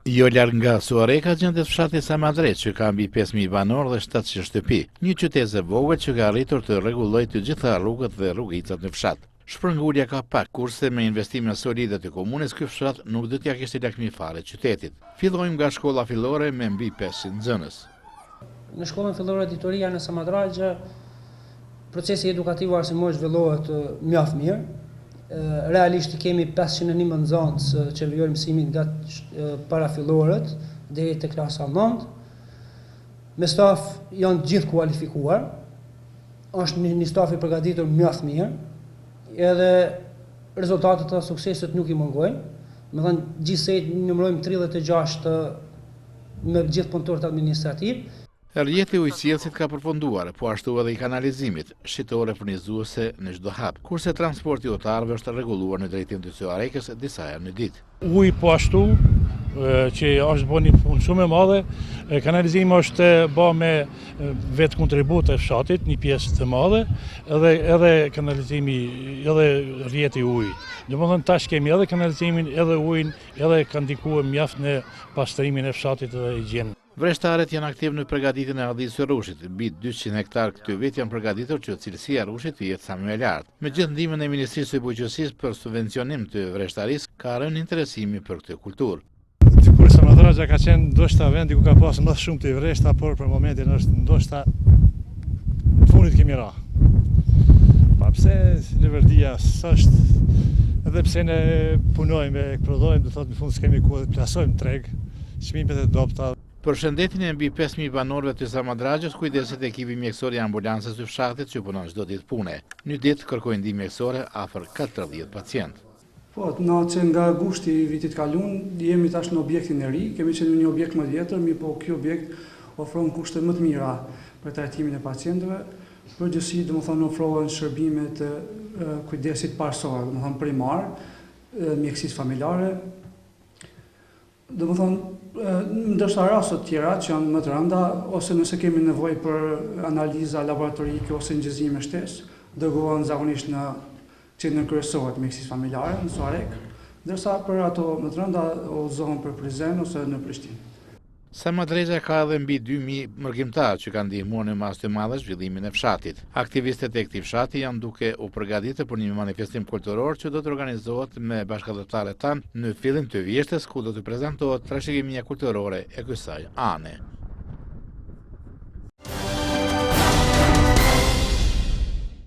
Jo larg nga Suareka gjendet fshati Samadrec, që ka mbi 5.000 banor dhe 700 shtëpi, një qytet e vogël që ka arritur të rregullojë të gjitha rrugët dhe rrugicat në fshat. Shpërngulja ka pak, kurse me investime solide të komunës ky fshat nuk do t'ja kishte lakmi fare qytetit. Fillojmë nga shkolla fillore me mbi 500 nxënës. Në shkollën fillore Ditoria në Samadrec, procesi edukativ arsimor zhvillohet mjaft mirë. Realisht kemi 511 nxënës që vijojnë mësimin nga parafillorët deri te klasa 9. Me staf janë gjithë kualifikuar. Është një staf i përgatitur mjaft mirë. Edhe rezultatet e suksesit nuk i mungojnë. Me thënë gjithsej numërojmë 36 me gjithë punëtorët administrativ. Rrjeti ujësjellësit ka përfunduar, po ashtu edhe i kanalizimit, shitore furnizuese në çdo hap, kurse transporti utarëve është rregulluar në drejtim të Suarekës disa herë në ditë. Uji po ashtu, që është bërë një punë shumë e madhe, kanalizimi është bërë me vetë kontribut e fshatit, një pjesë të madhe, edhe kanalizimi, edhe rrjeti ujit. Domethënë tash kemi edhe kanalizimin, edhe ujin, edhe ka ndikuar mjaft në pastrimin e fshatit dhe higjienën. Vreshtarët janë aktiv në përgatitjen e radhës së rrushit. Mbi 200 hektar këtë vit janë përgatitur që cilësia e rrushit të jetë sa më e lartë. Me gjithë ndihmën e Ministrisë së Bujqësisë për subvencionim të vreshtarisë, ka rënë interesimi për këtë kulturë. Kur Samadrec ka qenë ndoshta vendi ku ka pasur më shumë të vreshta, por për momentin është ndoshta në fundit kemi ra. Pa pse Lëvërdia s'është, edhe pse ne punojmë e prodhojmë, do thotë në fund s'kemi ku të plasojmë treg, çmimet e dobta. Për shëndetin e mbi 5.000 banorëve të Samadrecës, kujdeset ekipi mjekësor i ambulancës së fshatit që punon çdo ditë pune. Një ditë kërkojnë ndihmë mjekësore afër 40 pacientë. Po, që nga gushti i vitit kaluar, jemi tash në objektin e ri, kemi qenë në një objekt më vjetër, mirëpo ky objekt ofron kushte më të mira për trajtimin e pacientëve. Përgjithësi, domethënë ofrohen shërbime të kujdesit parësor, domethënë primar, mjekësisë familjare. Domethënë, ndërsa raste të tjera që janë më të rënda, ose nëse kemi nevojë për analiza laboratorike ose ngjëzime shtesë, dërgohen zakonisht në qendrën kryesore të mjekësisë familjare në Suarek, ndërsa për ato më të rënda udhëzohen për Prizren ose në Prishtinë. Samadreca ka edhe mbi 2.000 mërgjimtarë që kanë ndihmuar në masë të madhe zhvillimin e fshatit. Aktivistët e këtij fshati janë duke u përgatitur për një manifestim kulturor që do të organizohet me bashkëdhëntarët tanë në fillim të vjeshtës, ku do të prezantohet trashëgimia kulturore e kësaj ane.